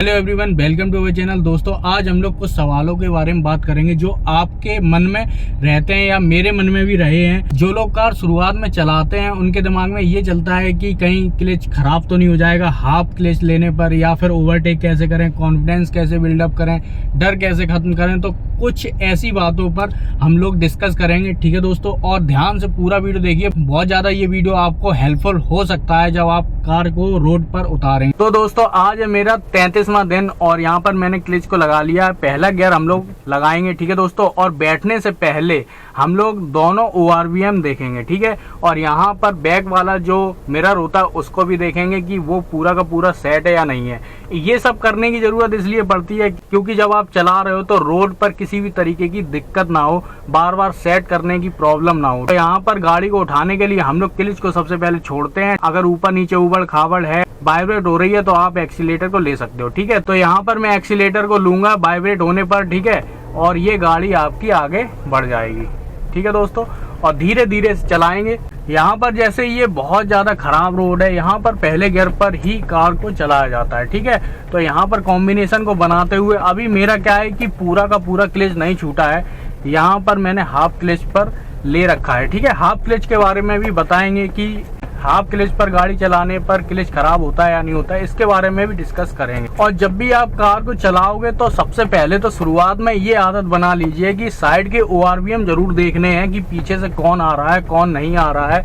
Hello everyone, welcome to our channel. दोस्तों, आज हम लोग कुछ सवालों के बारे में बात करेंगे जो आपके मन में रहते हैं या मेरे मन में भी रहे हैं। जो लोग कार शुरुआत में चलाते हैं उनके दिमाग में ये चलता है कि कहीं क्लच खराब तो नहीं हो जाएगा हाफ क्लच लेने पर, या फिर ओवरटेक कैसे करें, कॉन्फिडेंस कैसे बिल्डअप करें, डर कैसे खत्म करें। तो कुछ ऐसी बातों पर हम लोग डिस्कस करेंगे, ठीक है दोस्तों। और ध्यान से पूरा वीडियो देखिए, बहुत ज्यादा ये वीडियो आपको हेल्पफुल हो सकता है जब आप कार को रोड पर उतारें। तो दोस्तों, आज है मेरा 33वां दिन और यहाँ पर मैंने क्लच को लगा लिया है। पहला गियर हम लोग लगाएंगे, ठीक है दोस्तों। और बैठने से पहले हम लोग दोनों ORVM देखेंगे, ठीक है। और यहाँ पर बैक वाला जो मिरर होता है उसको भी देखेंगे कि वो पूरा का पूरा सेट है या नहीं है। ये सब करने की जरूरत इसलिए पड़ती है क्योंकि जब आप चला रहे हो तो रोड पर किसी भी तरीके की दिक्कत ना हो, बार बार सेट करने की प्रॉब्लम ना हो। तो यहाँ पर गाड़ी को उठाने के लिए हम लोग क्लच को सबसे पहले छोड़ते हैं। अगर ऊपर नीचे उबड़ खाबड़ है, वाइब्रेट हो रही है, तो आप एक्सीलेटर को ले सकते हो, ठीक है। तो यहाँ पर मैं एक्सीलेटर को लूंगा वाइब्रेट होने पर, ठीक है। और ये गाड़ी आपकी आगे बढ़ जाएगी, ठीक है दोस्तों। और धीरे धीरे चलाएंगे। यहाँ पर जैसे ये बहुत ज्यादा खराब रोड है, यहाँ पर पहले गियर पर ही कार को चलाया जाता है, ठीक है। तो यहाँ पर कॉम्बिनेशन को बनाते हुए अभी मेरा क्या है कि पूरा का पूरा क्लच नहीं छूटा है। यहाँ पर मैंने हाफ क्लच पर ले रखा है, ठीक है। हाफ क्लच के बारे में भी बताएंगे कि हाफ क्लच पर गाड़ी चलाने पर क्लच खराब होता है या नहीं होता है, इसके बारे में भी डिस्कस करेंगे। और जब भी आप कार को चलाओगे तो सबसे पहले तो शुरुआत में ये आदत बना लीजिए कि साइड के ORVM जरूर देखने हैं कि पीछे से कौन आ रहा है कौन नहीं आ रहा है।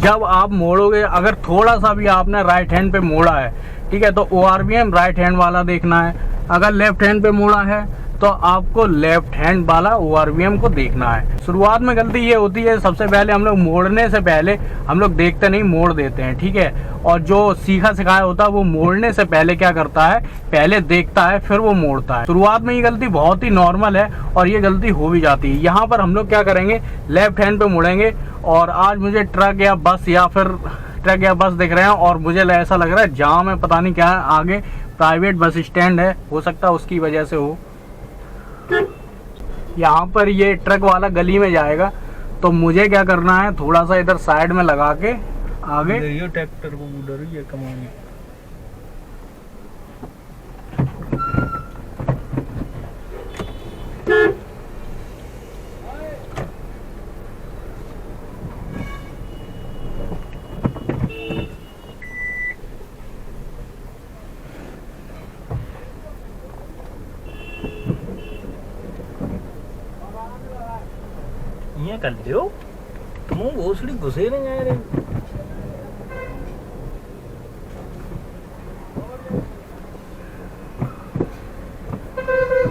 जब आप मोड़ोगे, अगर थोड़ा सा भी आपने राइट हैंड पे मोड़ा है, ठीक है, तो ORVM राइट हैंड वाला देखना है। अगर लेफ्ट हैंड पे मोड़ा है तो आपको लेफ्ट हैंड वाला ORVM को देखना है। शुरुआत में गलती ये होती है, सबसे पहले हम लोग मोड़ने से पहले हम लोग देखते नहीं, मोड़ देते हैं, ठीक है। और जो सीखा सिखाया होता है वो मोड़ने से पहले क्या करता है, पहले देखता है फिर वो मोड़ता है। शुरुआत में ये गलती बहुत ही नॉर्मल है और ये गलती हो भी जाती है। यहाँ पर हम लोग क्या करेंगे, लेफ्ट हैंड पे मुड़ेंगे। और आज मुझे ट्रक या बस दिख रहे हैं और मुझे ऐसा लग रहा है जाम है, पता नहीं क्या है। आगे प्राइवेट बस स्टैंड है, हो सकता है उसकी वजह से हो। यहाँ पर ये ट्रक वाला गली में जाएगा, तो मुझे क्या करना है, थोड़ा सा इधर साइड में लगा के आगे ट्रैक्टर को डर ही है कमाने। कर दो तुम भोसड़ी घुसे नहीं जा रहे।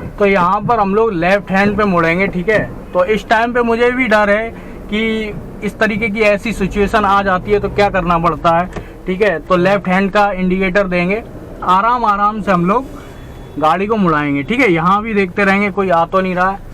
तो यहाँ पर हम लोग लेफ्ट हैंड पे मुड़ेंगे, ठीक है। तो इस टाइम पे मुझे भी डर है कि इस तरीके की ऐसी सिचुएशन आ जाती है तो क्या करना पड़ता है, ठीक है। तो लेफ्ट हैंड का इंडिकेटर देंगे, आराम आराम से हम लोग गाड़ी को मुड़ाएंगे, ठीक है। यहाँ भी देखते रहेंगे कोई आ तो नहीं रहा है।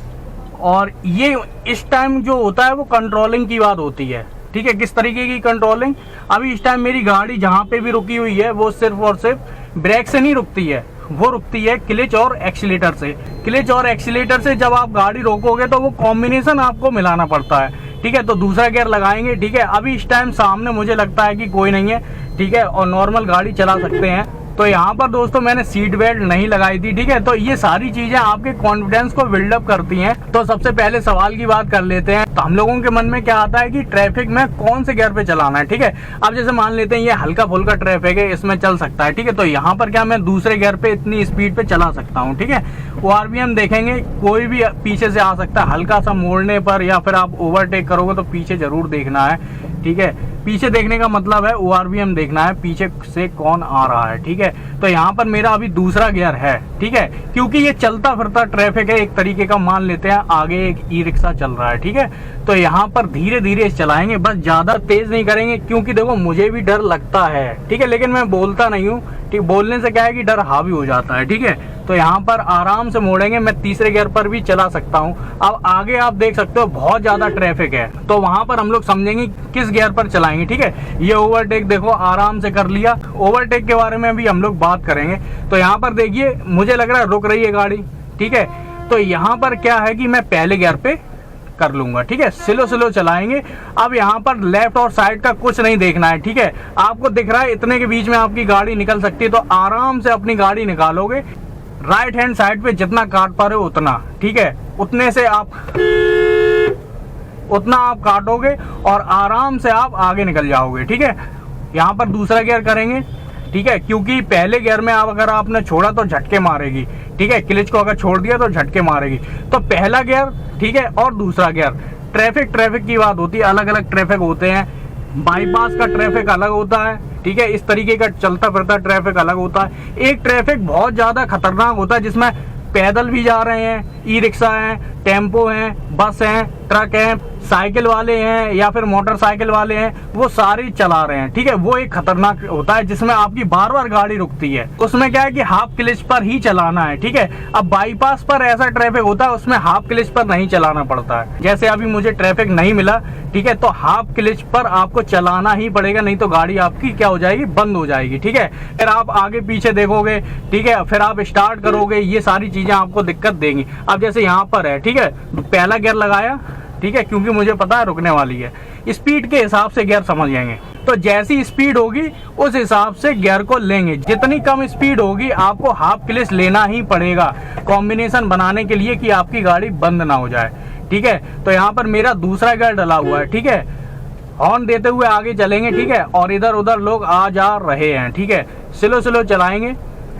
और ये इस टाइम जो होता है वो कंट्रोलिंग की बात होती है, ठीक है। किस तरीके की कंट्रोलिंग, अभी इस टाइम मेरी गाड़ी जहाँ पे भी रुकी हुई है वो सिर्फ और सिर्फ ब्रेक से नहीं रुकती है, वो रुकती है क्लच और एक्सीलेटर से। क्लच और एक्सीलेटर से जब आप गाड़ी रोकोगे तो वो कॉम्बिनेशन आपको मिलाना पड़ता है, ठीक है। तो दूसरा गियर लगाएंगे, ठीक है। अभी इस टाइम सामने मुझे लगता है कि कोई नहीं है, ठीक है, और नॉर्मल गाड़ी चला सकते हैं। तो यहाँ पर दोस्तों मैंने सीट बेल्ट नहीं लगाई थी, ठीक है। तो ये सारी चीजें आपके कॉन्फिडेंस को बिल्डअप करती हैं। तो सबसे पहले सवाल की बात कर लेते हैं। तो हम लोगों के मन में क्या आता है कि ट्रैफिक में कौन से गियर पे चलाना है, ठीक है। अब जैसे मान लेते हैं ये हल्का फुल्का ट्रैफिक है, इसमें चल सकता है, ठीक है। तो यहाँ पर क्या मैं दूसरे गियर पे इतनी स्पीड पे चला सकता हूँ, ठीक है। ORVM देखेंगे, कोई भी पीछे से आ सकता है, हल्का सा मोड़ने पर या फिर आप ओवरटेक करोगे तो पीछे जरूर देखना है, ठीक है। पीछे देखने का मतलब है ORVM देखना है, पीछे से कौन आ रहा है, ठीक है। तो यहाँ पर मेरा अभी दूसरा गियर है, ठीक है, क्योंकि ये चलता फिरता ट्रैफिक है एक तरीके का। मान लेते हैं आगे एक ई-रिक्शा चल रहा है, ठीक है। तो यहाँ पर धीरे धीरे चलाएंगे, बस ज्यादा तेज नहीं करेंगे क्योंकि देखो मुझे भी डर लगता है, ठीक है, लेकिन मैं बोलता नहीं हूँ, ठीक। बोलने से क्या है कि डर हावी हो जाता है, ठीक है। तो यहाँ पर आराम से मोड़ेंगे, मैं तीसरे गियर पर भी चला सकता हूँ। अब आगे आप देख सकते हो बहुत ज्यादा ट्रैफिक है, तो वहां पर हम लोग समझेंगे किस गियर पर चलाएंगे, ठीक है। ये ओवरटेक देखो आराम से कर लिया, ओवरटेक के बारे में भी हम लोग बात करेंगे। तो यहाँ पर देखिए मुझे लग रहा है रुक रही है गाड़ी, ठीक है। तो यहाँ पर क्या है कि मैं पहले गियर पे कर लूंगा। ठीक है, स्लो स्लो चलाएंगे। अब यहाँ पर लेफ्ट और साइड का कुछ नहीं देखना है। ठीक है, आपको दिख रहा है इतने के बीच में आपकी गाड़ी निकल सकती है, तो आराम से अपनी गाड़ी निकालोगे। राइट हैंड साइड पे जितना काट पा रहे हो उतना, ठीक है, उतना आप काटोगे और आराम से आप आगे निकल जाओगे। ठीक है, यहाँ पर दूसरा गियर करेंगे। ठीक है, क्योंकि पहले गियर में आप अगर आपने छोड़ा तो झटके मारेगी। ठीक है, क्लच को अगर छोड़ दिया तो झटके मारेगी। तो पहला गियर, ठीक है, और दूसरा गियर। ट्रैफिक की बात होती है, अलग अलग ट्रैफिक होते हैं। बाईपास का ट्रैफिक अलग होता है। ठीक है, इस तरीके का चलता फिरता ट्रैफिक अलग होता है। एक ट्रैफिक बहुत ज्यादा खतरनाक होता है जिसमें पैदल भी जा रहे हैं, ई रिक्शा है, टेम्पो हैं, बस हैं, ट्रक हैं, साइकिल वाले हैं या फिर मोटरसाइकिल वाले हैं, वो सारे चला रहे हैं। ठीक है, वो एक खतरनाक होता है जिसमें आपकी बार बार गाड़ी रुकती है। उसमें क्या है कि हाफ क्लच पर ही चलाना है। ठीक है, अब बाईपास पर ऐसा ट्रैफिक होता है उसमें हाफ क्लच पर नहीं चलाना पड़ता है। जैसे अभी मुझे ट्रैफिक नहीं मिला, ठीक है, तो हाफ क्लच पर आपको चलाना ही पड़ेगा, नहीं तो गाड़ी आपकी क्या हो जाएगी, बंद हो जाएगी। ठीक है, फिर आप आगे पीछे देखोगे, ठीक है, फिर आप स्टार्ट करोगे, ये सारी चीजें आपको दिक्कत देंगी। अब जैसे यहाँ पर है, ठीक है, पहला गियर लगाया, ठीक है, क्योंकि मुझे पता है रुकने वाली है। स्पीड के हिसाब से गियर समझ लेंगे, तो जैसी स्पीड होगी उस हिसाब से गियर को लेंगे। जितनी कम स्पीड होगी आपको हाफ क्लच लेना ही पड़ेगा कॉम्बिनेशन बनाने के लिए कि आपकी गाड़ी बंद ना हो जाए। ठीक है, तो यहाँ पर मेरा दूसरा गियर डला हुआ है। ठीक है, हॉर्न देते हुए आगे चलेंगे। ठीक है, और इधर उधर लोग आ जा रहे हैं। ठीक है, स्लो स्लो चलाएंगे।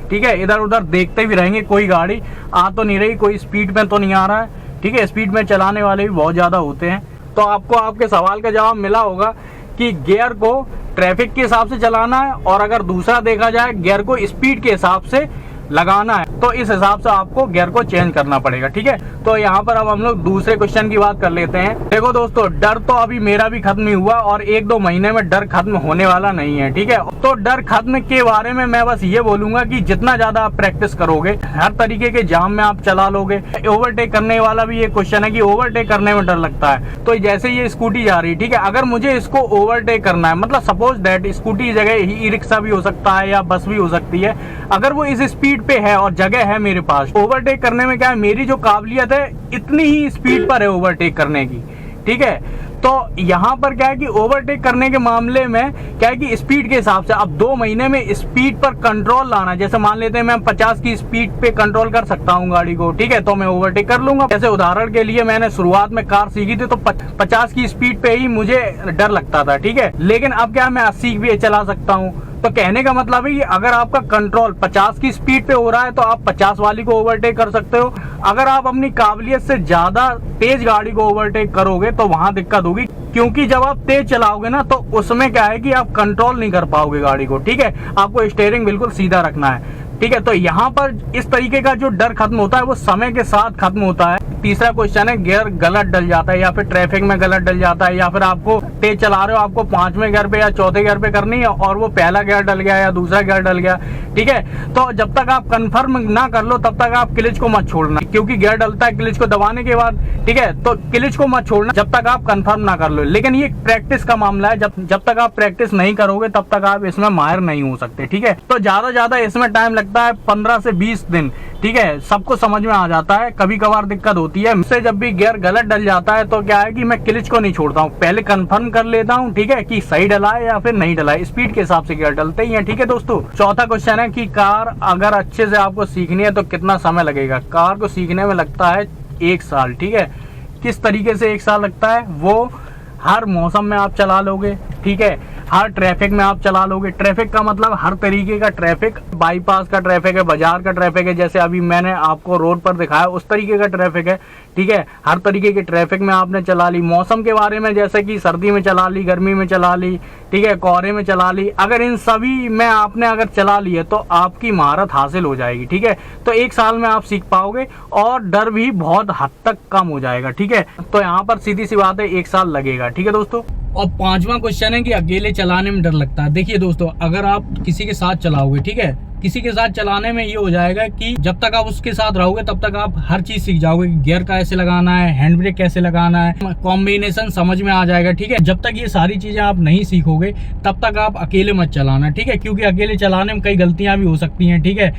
ठीक है, इधर उधर देखते भी रहेंगे, कोई गाड़ी आ तो नहीं रही, कोई स्पीड में तो नहीं आ रहा है। ठीक है, स्पीड में चलाने वाले भी बहुत ज्यादा होते हैं। तो आपको आपके सवाल का जवाब मिला होगा कि गियर को ट्रैफिक के हिसाब से चलाना है, और अगर दूसरा देखा जाए गियर को स्पीड के हिसाब से लगाना है, तो इस हिसाब से आपको गियर को चेंज करना पड़ेगा। ठीक है, तो यहाँ पर अब हम लोग दूसरे क्वेश्चन की बात कर लेते हैं। देखो दोस्तों, डर तो अभी मेरा भी खत्म नहीं हुआ और 1-2 महीने में डर खत्म होने वाला नहीं है। ठीक है, तो डर खत्म के बारे में मैं बस ये बोलूंगा कि जितना ज्यादा आप प्रैक्टिस करोगे, हर तरीके के जाम में आप चला लोगे। ओवरटेक करने वाला भी ये क्वेश्चन है कि ओवरटेक करने में डर लगता है। तो जैसे ये स्कूटी जा रही है, ठीक है, अगर मुझे इसको ओवरटेक करना है, मतलब सपोज दैट स्कूटी की जगह ई रिक्शा भी हो सकता है या बस भी हो सकती है, अगर वो इस स्पीड पे है और जगह है मेरे पास, ओवरटेक करने में क्या है, मेरी जो काबिलियत है इतनी ही स्पीड पर है ओवरटेक करने की। ठीक है, तो यहाँ पर क्या है कि ओवरटेक करने के मामले में क्या है कि स्पीड के हिसाब से अब 2 महीने में स्पीड पर कंट्रोल लाना। जैसे मान लेते हैं मैं 50 की स्पीड पे कंट्रोल कर सकता हूँ गाड़ी को, ठीक है, तो मैं ओवरटेक कर लूंगा। जैसे उदाहरण के लिए मैंने शुरुआत में कार सीखी थी तो 50 की स्पीड पे ही मुझे डर लगता था। ठीक है, लेकिन अब क्या मैं 80 भी चला सकता हूँ। तो कहने का मतलब है कि अगर आपका कंट्रोल 50 की स्पीड पे हो रहा है तो आप 50 वाली को ओवरटेक कर सकते हो। अगर आप अपनी काबिलियत से ज्यादा तेज गाड़ी को ओवरटेक करोगे तो वहां दिक्कत होगी, क्योंकि जब आप तेज चलाओगे ना तो उसमें क्या है कि आप कंट्रोल नहीं कर पाओगे गाड़ी को। ठीक है, आपको स्टीयरिंग बिल्कुल सीधा रखना है। ठीक है, तो यहाँ पर इस तरीके का जो डर खत्म होता है वो समय के साथ खत्म होता है। तीसरा क्वेश्चन है, गियर गलत डल जाता है या फिर ट्रैफिक में गलत डल जाता है, या फिर आपको तेज चला रहे हो, आपको 5वें गियर पे या 4थे गियर पे करनी है और वो पहला गियर डल गया या दूसरा गियर डल गया। ठीक है, तो जब तक आप कंफर्म ना कर लो तब तक आप क्लच को मत छोड़ना, क्योंकि गियर डलता है क्लच को दबाने के बाद। ठीक है, तो क्लच को मत छोड़ना जब तक आप कंफर्म ना कर लो। लेकिन ये प्रैक्टिस का मामला है, जब तक आप प्रैक्टिस नहीं करोगे तब तक आप इसमें माहिर नहीं हो सकते। ठीक है, तो ज्यादा इसमें टाइम लगता है 15 से 20 दिन। ठीक है, सबको समझ में आ जाता है, कभी कभार दिक्कत होती है मुझसे। जब भी गियर गलत डल जाता है तो क्या है कि मैं क्लच को नहीं छोड़ता हूँ, पहले कंफर्म कर लेता हूँ, ठीक है, कि सही डला है या फिर नहीं डला है। स्पीड के हिसाब से गियर डलते ही हैं। ठीक है दोस्तों, चौथा क्वेश्चन है कि कार अगर अच्छे से आपको सीखनी है तो कितना समय लगेगा। कार को सीखने में लगता है 1 साल। ठीक है, किस तरीके से 1 साल लगता है, वो हर मौसम में आप चला लोगे। ठीक है, हर ट्रैफिक में आप चला लोगे। ट्रैफिक का मतलब हर तरीके का ट्रैफिक, बाईपास का ट्रैफिक है, बाजार का ट्रैफिक है, जैसे अभी मैंने आपको रोड पर दिखाया उस तरीके का ट्रैफिक है। ठीक है, हर तरीके के ट्रैफिक में आपने चला ली। मौसम के बारे में जैसे कि सर्दी में चला ली, गर्मी में चला ली, ठीक है, कोहरे में चला ली, अगर इन सभी में आपने अगर चला ली है तो आपकी महारत हासिल हो जाएगी। ठीक है, तो 1 साल में आप सीख पाओगे और डर भी बहुत हद तक कम हो जाएगा। ठीक है, तो यहाँ पर सीधी सी बात है 1 साल लगेगा। ठीक है दोस्तों, और 5वां क्वेश्चन है कि अकेले चलाने में डर लगता है। देखिए दोस्तों, अगर आप किसी के साथ चलाओगे, ठीक है, किसी के साथ चलाने में ये हो जाएगा कि जब तक आप उसके साथ रहोगे तब तक आप हर चीज सीख जाओगे। गियर कैसे लगाना है, हैंड ब्रेक कैसे लगाना है, कॉम्बिनेशन समझ में आ जाएगा। ठीक है, जब तक ये सारी चीजें आप नहीं सीखोगे तब तक आप अकेले मत चलाना। ठीक है, क्योंकि अकेले चलाने में कई गलतियां भी हो सकती हैं। ठीक है,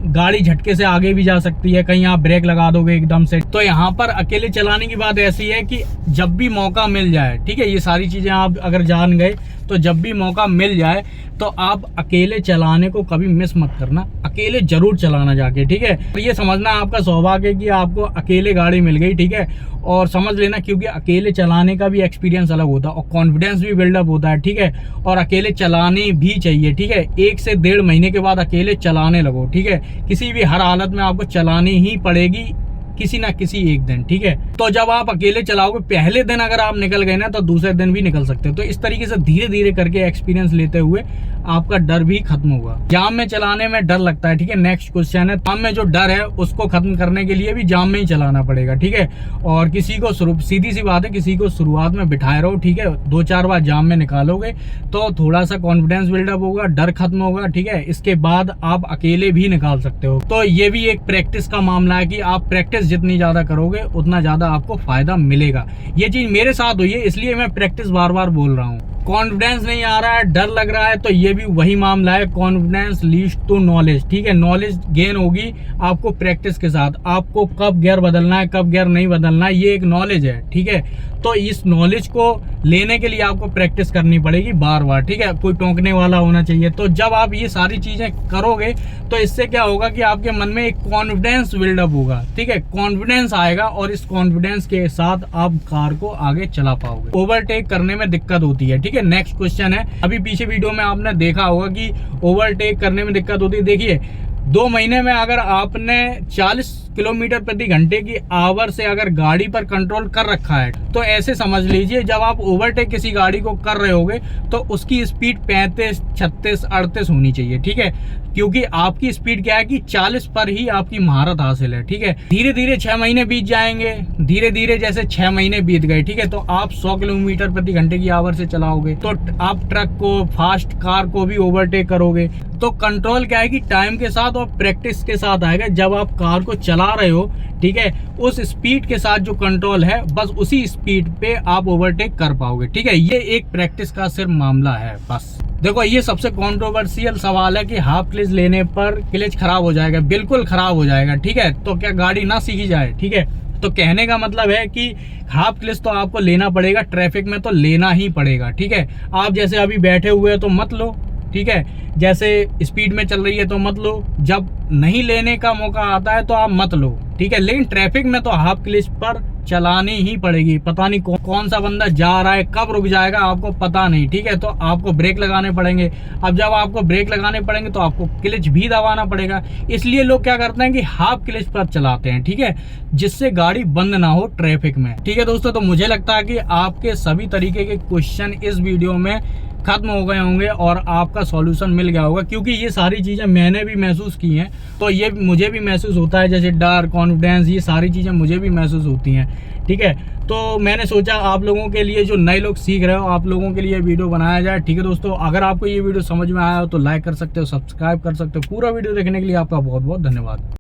गाड़ी झटके से आगे भी जा सकती है, कहीं आप ब्रेक लगा दोगे एकदम से। तो यहाँ पर अकेले चलाने की बात ऐसी है कि जब भी मौका मिल जाए, ठीक है, ये सारी चीजें आप अगर जान गए तो जब भी मौका मिल जाए तो आप अकेले चलाने को कभी मिस मत करना, अकेले जरूर चलाना जाके, ठीक है। तो ये समझना आपका सौभाग्य है कि आपको अकेले गाड़ी मिल गई, ठीक है। और समझ लेना, क्योंकि अकेले चलाने का भी एक्सपीरियंस अलग होता है और कॉन्फिडेंस भी बिल्डअप होता है, ठीक है। और अकेले चलाने भी चाहिए, ठीक है। 1 से 1.5 महीने के बाद अकेले चलाने लगो, ठीक है। किसी भी हर हालत में आपको चलानी ही पड़ेगी किसी ना किसी एक दिन, ठीक है। तो जब आप अकेले चलाओगे, पहले दिन अगर आप निकल गए ना तो दूसरे दिन भी निकल सकते हो। तो इस तरीके से धीरे धीरे करके एक्सपीरियंस लेते हुए आपका डर भी खत्म होगा। जाम में चलाने में डर लगता है, ठीक है। नेक्स्ट क्वेश्चन है, जाम में जो डर है उसको खत्म करने के लिए भी जाम में ही चलाना पड़ेगा, ठीक है। और किसी को सीधी सी बात है, किसी को शुरुआत में बिठाए रहो, ठीक है। 2-4 बार जाम में निकालोगे तो थोड़ा सा कॉन्फिडेंस बिल्डअप होगा, डर खत्म होगा, ठीक है। इसके बाद आप अकेले भी निकाल सकते हो। तो ये भी एक प्रैक्टिस का मामला है कि आप प्रैक्टिस जितनी ज्यादा करोगे उतना ज्यादा आपको फायदा मिलेगा। ये चीज मेरे साथ हुई है, इसलिए मैं प्रैक्टिस बार बार बोल रहा हूँ। कॉन्फिडेंस नहीं आ रहा है, डर लग रहा है, तो ये भी वही मामला है, कॉन्फिडेंस लीड्स टू नॉलेज, ठीक है। नॉलेज गेन होगी आपको प्रैक्टिस के साथ। आपको कब गियर बदलना है, कब गियर नहीं बदलना है, ये एक नॉलेज है, ठीक है। तो इस नॉलेज को लेने के लिए आपको प्रैक्टिस करनी पड़ेगी बार बार, ठीक है। कोई टोकने वाला होना चाहिए। तो जब आप ये सारी चीजें करोगे तो इससे क्या होगा कि आपके मन में एक कॉन्फिडेंस बिल्डअप होगा, ठीक है। कॉन्फिडेंस आएगा और इस कॉन्फिडेंस के साथ आप कार को आगे चला पाओगे। ओवरटेक करने में दिक्कत होती है, ठीक है। नेक्स्ट क्वेश्चन है, अभी पीछे वीडियो में आपने देखा होगा कि ओवरटेक करने में दिक्कत होती है। देखिए, 2 महीने में अगर आपने 40 किलोमीटर प्रति घंटे की आवर से अगर गाड़ी पर कंट्रोल कर रखा है तो ऐसे समझ लीजिए जब आप ओवरटेक किसी गाड़ी को कर रहे होगे तो उसकी स्पीड 35, 36, 38 होनी चाहिए, ठीक है। क्योंकि आपकी स्पीड क्या है कि 40 पर ही आपकी महारत हासिल है, ठीक है। धीरे धीरे 6 महीने बीत जाएंगे, धीरे धीरे जैसे 6 महीने बीत गए, ठीक है, तो आप 100 किलोमीटर प्रति घंटे की आवर से चलाओगे तो आप ट्रक को, फास्ट कार को भी ओवरटेक करोगे। तो कंट्रोल क्या है कि टाइम के साथ और प्रैक्टिस के साथ आएगा। जब आप कार को चला रहे हो, ठीक है, उस स्पीड के साथ जो कंट्रोल है बस उसी स्पीड पे आप ओवरटेक कर पाओगे, ठीक है। ये एक प्रैक्टिस का सिर्फ मामला है बस। देखो, ये सबसे कंट्रोवर्शियल सवाल है कि हाफ क्लच लेने पर क्लच खराब हो जाएगा। बिल्कुल खराब हो जाएगा, ठीक है। तो क्या गाड़ी ना सीखी जाए, ठीक है। तो कहने का मतलब है कि हाफ क्लच तो आपको लेना पड़ेगा, ट्रैफिक में तो लेना ही पड़ेगा, ठीक है। आप जैसे अभी बैठे हुए हो तो मत लो, ठीक है। जैसे स्पीड में चल रही है तो मत लो, जब नहीं लेने का मौका आता है तो आप मत लो, ठीक है। लेकिन ट्रैफिक में तो हाफ क्लच पर चलानी ही पड़ेगी। पता नहीं कौन सा बंदा जा रहा है, कब रुक जाएगा आपको पता नहीं, ठीक है। तो आपको ब्रेक लगाने पड़ेंगे। अब जब आपको ब्रेक लगाने पड़ेंगे तो आपको क्लच भी दबाना पड़ेगा। इसलिए लोग क्या करते हैं कि हाफ क्लच पर चलाते हैं, ठीक है, जिससे गाड़ी बंद ना हो ट्रैफिक में, ठीक है दोस्तों। तो मुझे लगता है कि आपके सभी तरीके के क्वेश्चन इस वीडियो में खत्म हो गए होंगे और आपका सॉल्यूशन मिल गया होगा, क्योंकि ये सारी चीज़ें मैंने भी महसूस की हैं। तो ये मुझे भी महसूस होता है, जैसे डर, कॉन्फिडेंस, ये सारी चीज़ें मुझे भी महसूस होती हैं, ठीक है। तो मैंने सोचा आप लोगों के लिए, जो नए लोग सीख रहे हो, आप लोगों के लिए वीडियो बनाया जाए, ठीक है दोस्तों। अगर आपको ये वीडियो समझ में आया हो तो लाइक कर सकते हो, सब्सक्राइब कर सकते हो। पूरा वीडियो देखने के लिए आपका बहुत बहुत धन्यवाद।